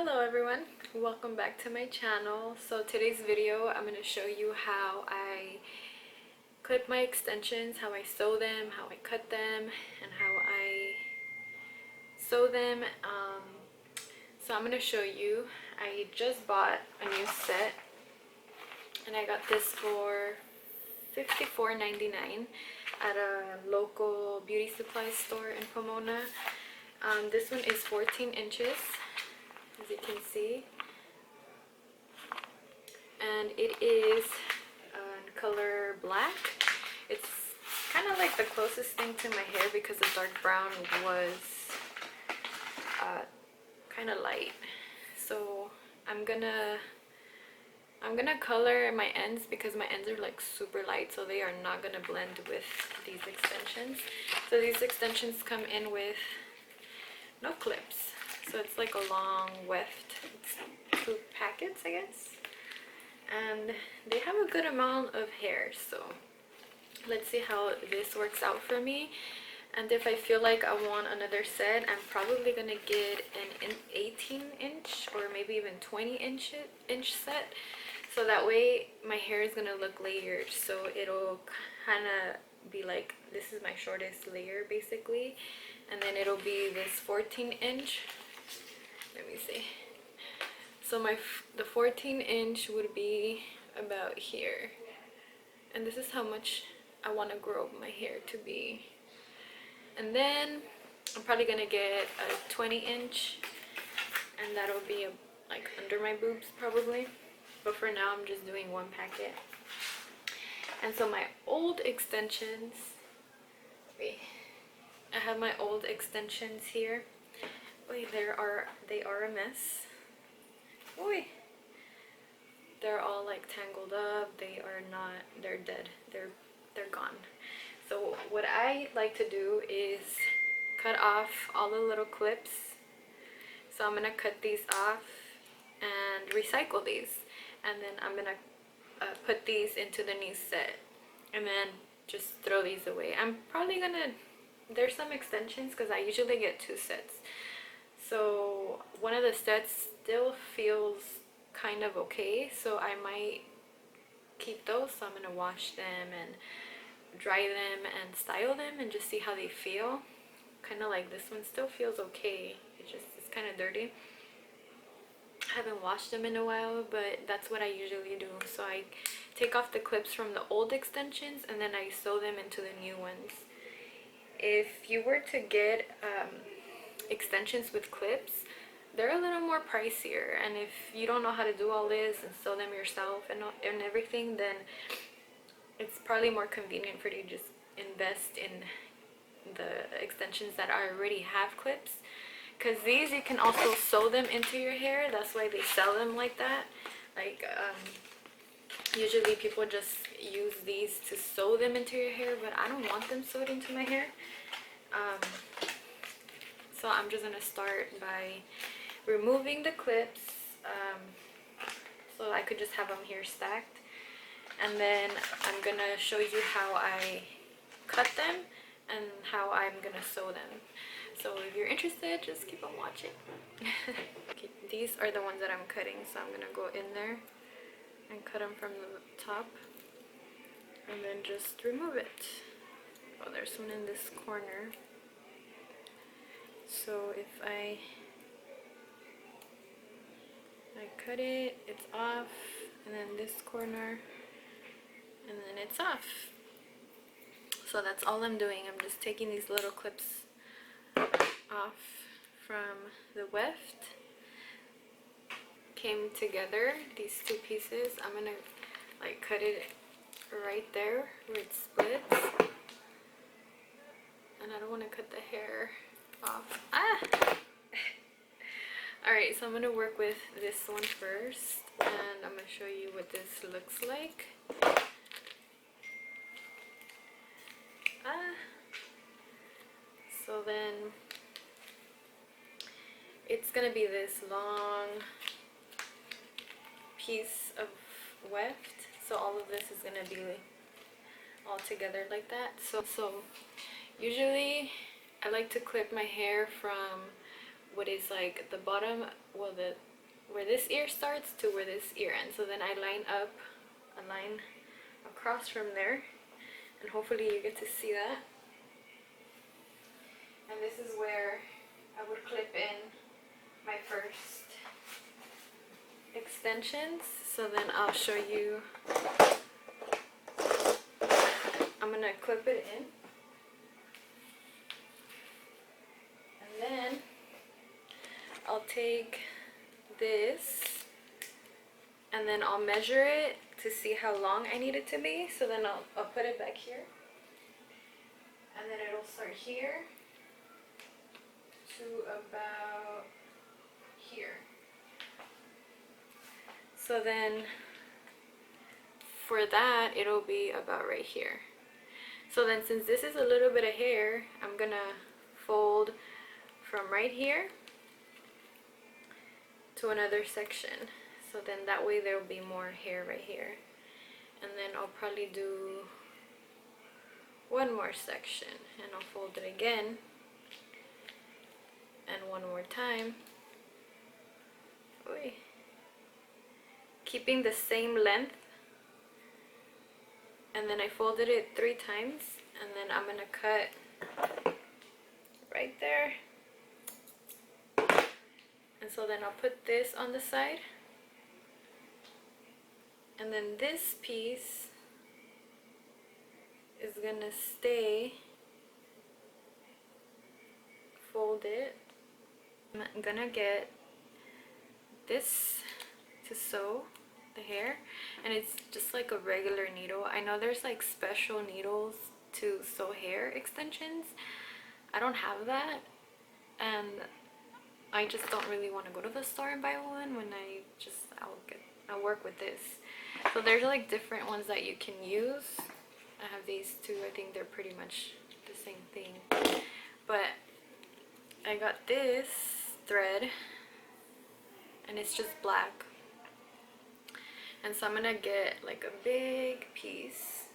Hello everyone, welcome back to my channel. So today's video I'm going to show you how I clip my extensions, how I sew them, how I cut them, and how I sew them. So I'm going to show you. I just bought a new set and I got this for $54.99 at a local beauty supply store in Pomona. This one is 14 inches, as you can see, and it is color black. It's kind of like the closest thing to my hair because the dark brown was kind of light. So I'm gonna color my ends because my ends are like super light, so they are not gonna blend with these extensions. So these extensions come in with no clips, so it's like a long weft. It's 2 packets, I guess, and they have a good amount of hair. So let's see how this works out for me. And if I feel like I want another set, I'm probably gonna get an 18-inch or maybe even 20-inch set, so that way my hair is gonna look layered. So it'll kind of be like, this is my shortest layer basically, and then it'll be this 14-inch. Let me see. So the 14-inch would be about here, and this is how much I want to grow my hair to be. And then I'm probably gonna get a 20-inch, and that'll be like under my boobs probably. But for now I'm just doing 1 packet. And so my old extensions, wait, I have my old extensions here. Wait, they are a mess. Wait, they're all like tangled up. They are not, they're dead. They're gone. So what I like to do is cut off all the little clips. So I'm gonna cut these off and recycle these, and then I'm gonna put these into the new set and then just throw these away. I'm probably gonna, there's some extensions because I usually get 2 sets. So one of the sets still feels kind of okay, so I might keep those. So I'm gonna wash them and dry them and style them and just see how they feel. Kind of like this one still feels okay. It's kind of dirty. I haven't washed them in a while, but that's what I usually do. So I take off the clips from the old extensions and then I sew them into the new ones. If you were to get extensions with clips, they're a little more pricier, and if you don't know how to do all this and sew them yourself and everything, then it's probably more convenient for you to just invest in the extensions that already have clips, because these you can also sew them into your hair. That's why they sell them like that. Like usually people just use these to sew them into your hair, but I don't want them sewed into my hair. So I'm just gonna start by removing the clips, so I could just have them here stacked, and then I'm gonna show you how I cut them and how I'm gonna sew them. So if you're interested, just keep on watching. Okay, these are the ones that I'm cutting, so I'm gonna go in there and cut them from the top and then just remove it. Oh, there's one in this corner. So if I cut it, it's off, and then this corner, and then it's off. So that's all I'm doing. I'm just taking these little clips off from the weft. Came together, these 2 pieces. I'm gonna like cut it right there where it splits, and I don't want to cut the hair off. Alright, so I'm going to work with this one first, and I'm going to show you what this looks like. So then it's going to be this long piece of weft. So all of this is going to be all together like that. So usually I like to clip my hair from what is like the bottom, well, the where this ear starts to where this ear ends. So then I line up a line across from there, and hopefully you get to see that. And this is where I would clip in my first extensions. So then I'll show you. I'm gonna clip it in, and then I'll take this and then I'll measure it to see how long I need it to be. So then I'll put it back here, and then it'll start here to about here. So then for that, it'll be about right here. So then since this is a little bit of hair, I'm gonna fold from right here to another section. So then that way there'll be more hair right here. And then I'll probably do one more section, and I'll fold it again, and one more time. Oy. Keeping the same length, and then I folded it 3 times, and then I'm gonna cut right there. And so then I'll put this on the side, and then this piece is gonna stay folded. I'm gonna get this to sew the hair, and it's just like a regular needle. I know there's like special needles to sew hair extensions. I don't have that, and I just don't really want to go to the store and buy one when I'll work with this. So there's like different ones that you can use. I have these two. I think they're pretty much the same thing, but I got this thread, and it's just black. And so I'm gonna get like a big piece,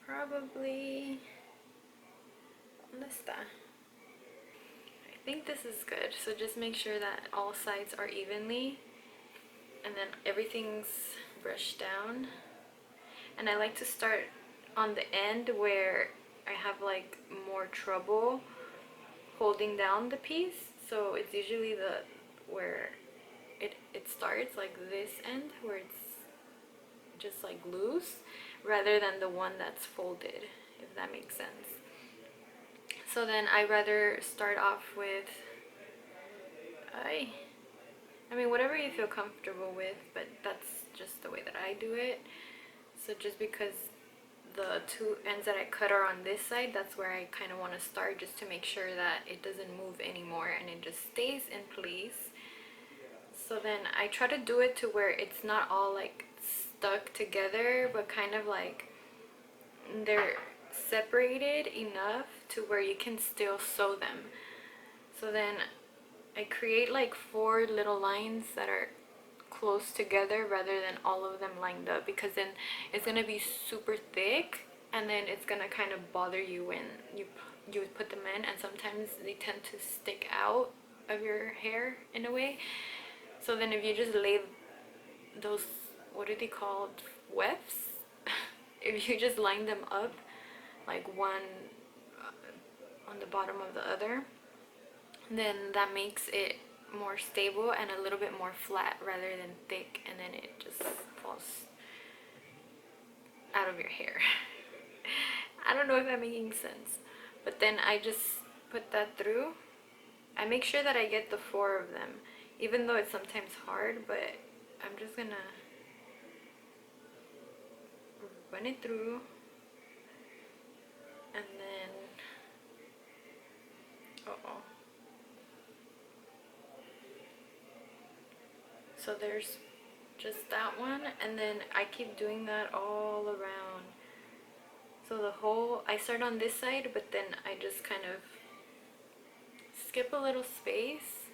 probably I think this is good. So just make sure that all sides are evenly, and then everything's brushed down. And I like to start on the end where I have like more trouble holding down the piece. So it's usually where it starts, like this end where it's just like loose, rather than the one that's folded, if that makes sense. So then I rather start off with I mean whatever you feel comfortable with, but that's just the way that I do it. So just because the 2 ends that I cut are on this side, that's where I kind of want to start, just to make sure that it doesn't move anymore and it just stays in place. So then I try to do it to where it's not all like stuck together, but kind of like they're separated enough to where you can still sew them. So then I create like 4 little lines that are close together rather than all of them lined up, because then it's gonna be super thick, and then it's gonna kind of bother you when you put them in, and sometimes they tend to stick out of your hair in a way. So then if you just lay those, what are they called, wefts, if you just line them up like one on the bottom of the other, then that makes it more stable and a little bit more flat rather than thick, and then it just falls out of your hair. I don't know if I'm making sense, but then I just put that through. I make sure that I get the 4 of them, even though it's sometimes hard, but I'm just gonna run it through, and then so there's just that one, and then I keep doing that all around. So the whole, I start on this side, but then I just kind of skip a little space.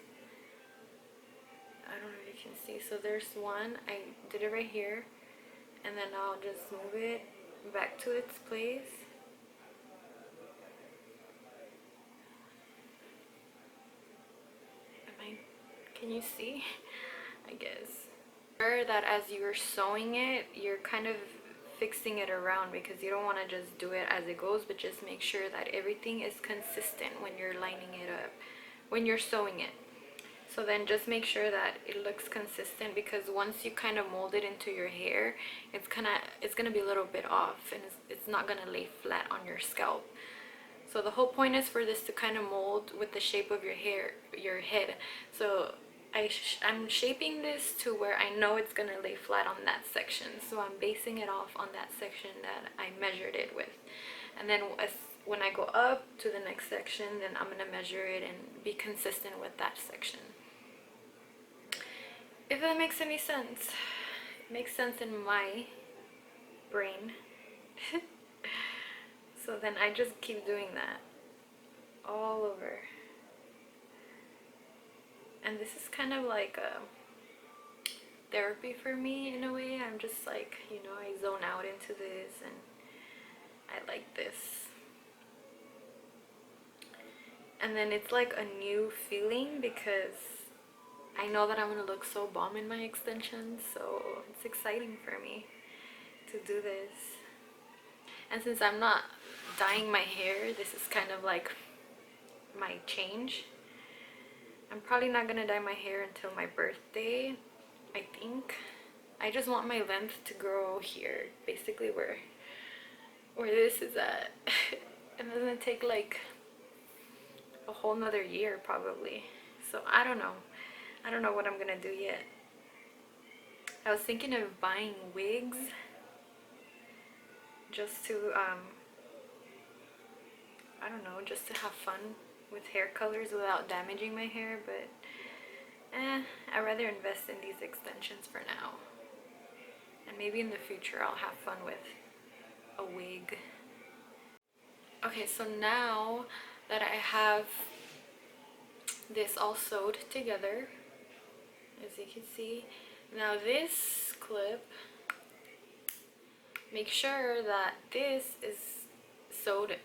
I don't know if you can see. So there's one, I did it right here, and then I'll just move it back to its place. Can you see? I guess. Remember that as you're sewing it, you're kind of fixing it around, because you don't want to just do it as it goes, but just make sure that everything is consistent when you're lining it up, when you're sewing it. So then just make sure that it looks consistent, because once you kind of mold it into your hair, it's gonna be a little bit off, and it's not gonna lay flat on your scalp. So the whole point is for this to kind of mold with the shape of your hair, your head. So I'm shaping this to where I know it's gonna lay flat on that section. So I'm basing it off on that section that I measured it with. And then when I go up to the next section, then I'm gonna measure it and be consistent with that section. If that makes any sense. It makes sense in my brain. So then I just keep doing that all over. And this is kind of like a therapy for me in a way. I'm just like, you know, I zone out into this, and I like this. And then it's like a new feeling, because I know that I'm gonna look so bomb in my extensions, so it's exciting for me to do this. And since I'm not dyeing my hair, this is kind of like my change. I'm probably not gonna dye my hair until my birthday, I think. I just want my length to grow here, basically where this is at. And it's gonna take like a whole nother year probably. So I don't know what I'm gonna do yet. I was thinking of buying wigs just to I don't know, just to have fun with hair colors without damaging my hair, but I'd rather invest in these extensions for now. And maybe in the future I'll have fun with a wig. Okay, so now that I have this all sewed together, as you can see, now this clip, make sure that this is sewed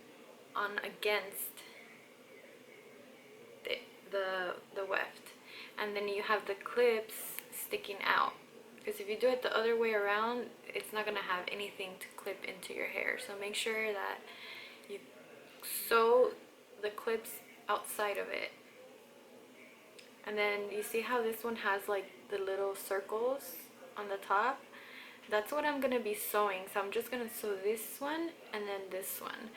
on against the weft, and then you have the clips sticking out, because if you do it the other way around, it's not gonna have anything to clip into your hair. So make sure that you sew the clips outside of it. And then you see how this one has like the little circles on the top? That's what I'm gonna be sewing. So I'm just gonna sew this one and then this one.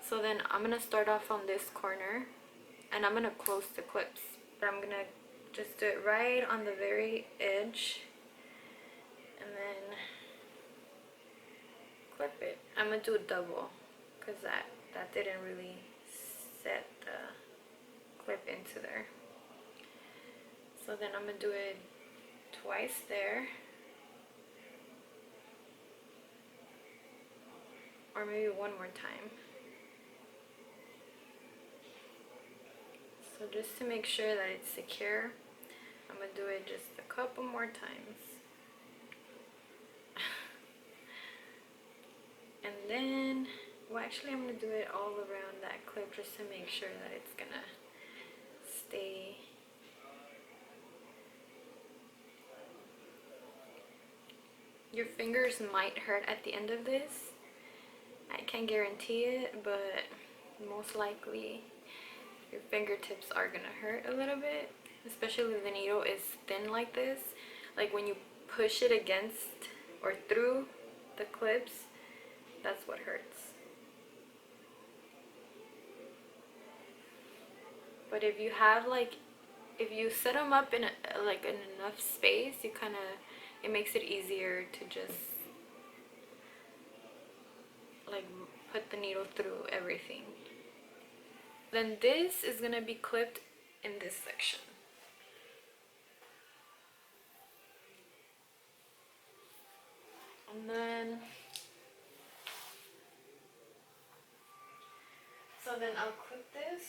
So then I'm gonna start off on this corner, and I'm gonna close the clips, but I'm gonna just do it right on the very edge, and then clip it. I'm gonna do a double, because that didn't really set the clip into there. So then I'm gonna do it twice there, or maybe one more time. So just to make sure that it's secure, I'm gonna do it just a couple more times. And then, well, actually I'm gonna do it all around that clip just to make sure that it's gonna stay. Your fingers might hurt at the end of this. I can't guarantee it, but most likely your fingertips are gonna hurt a little bit, especially if the needle is thin like this. Like when you push it against or through the clips, that's what hurts. But if you have if you set them up in in enough space, you kind of, it makes it easier to just put the needle through everything. Then this is gonna be clipped in this section. And then, so then I'll clip this.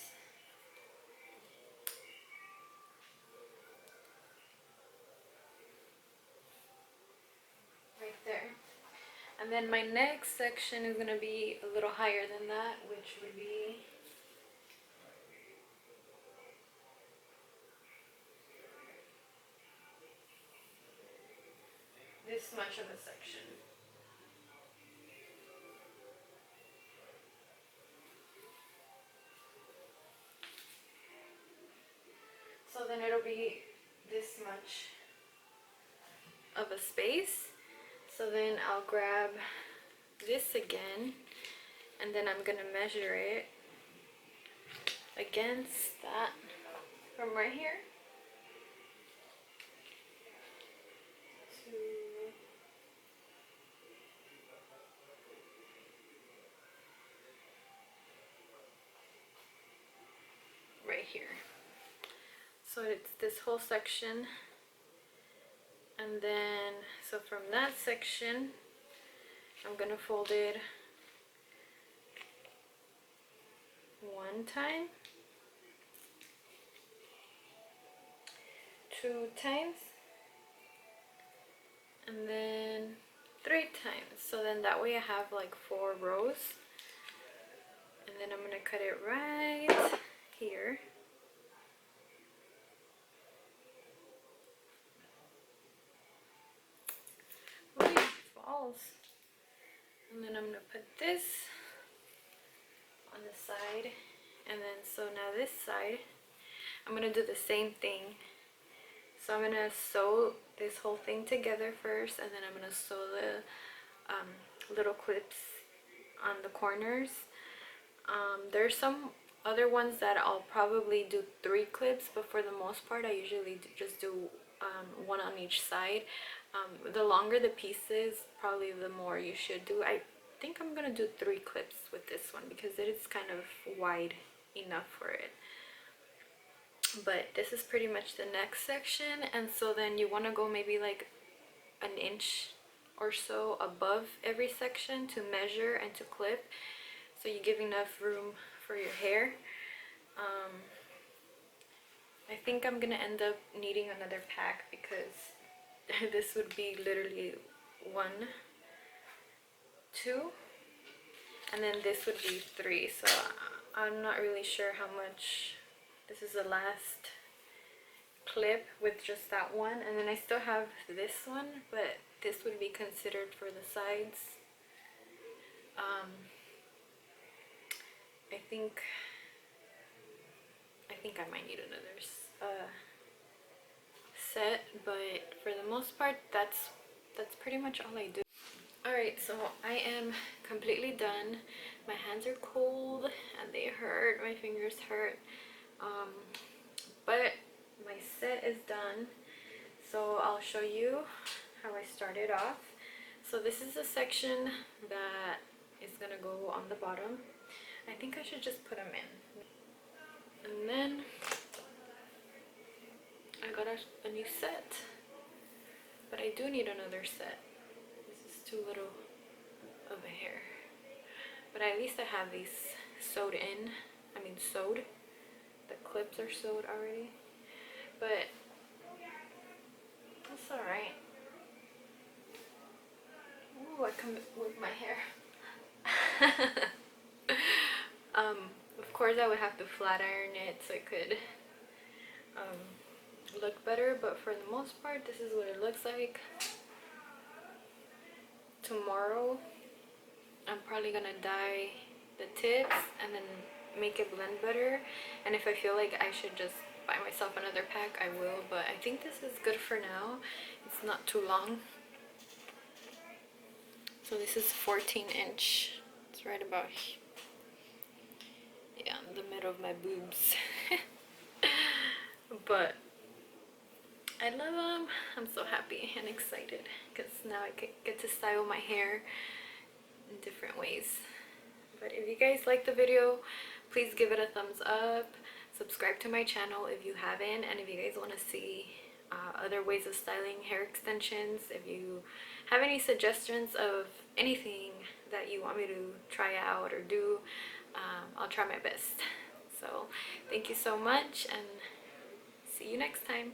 Right there. And then my next section is gonna be a little higher than that, which would be this much of a section. So then it'll be this much of a space. So then I'll grab this again, and then I'm gonna measure it against that from right here to right here. So it's this whole section, and then so from that section I'm gonna fold it one time, 2 times, and then 3 times. So then that way I have like 4 rows, and then I'm gonna cut it right here. Ooh, it falls. And then I'm gonna put this on the side, and then so now this side I'm gonna do the same thing. So I'm gonna sew this whole thing together first, and then I'm gonna sew the little clips on the corners. There's some other ones that I'll probably do 3 clips, but for the most part I usually just do 1 on each side. The longer the piece is, probably the more you should do. I think I'm gonna do 3 clips with this one because it is kind of wide enough for it. But this is pretty much the next section, and so then you want to go maybe like an inch or so above every section to measure and to clip, so you give enough room for your hair. I think I'm gonna end up needing another pack because this would be literally 1, 2, and then this would be 3. So I'm not really sure how much. This is the last clip with just that one, and then I still have this one, but this would be considered for the sides. I think I might need another set, but for the most part that's pretty much all I do. Alright, so I am completely done. My hands are cold and they hurt, my fingers hurt. But my set is done, so I'll show you how I started off. So this is a section that is gonna go on the bottom. I think I should just put them in, and then I got a new set, but I do need another set. This is too little of a hair, but at least I have these sewed in. I mean sewed. The clips are sewed already, but that's alright. Ooh, I come with my hair. Of course I would have to flat iron it so it could look better, but for the most part this is what it looks like. Tomorrow I'm probably gonna dye the tips and then make it blend better, and if I feel like I should just buy myself another pack, I will, but I think this is good for now. It's not too long. So this is 14-inch. It's right about here. Yeah, in the middle of my boobs. But I love them. I'm so happy and excited because now I get to style my hair in different ways. But if you guys like the video, please give it a thumbs up. Subscribe to my channel if you haven't, and if you guys want to see other ways of styling hair extensions, if you have any suggestions of anything that you want me to try out or do, I'll try my best. So thank you so much, and see you next time.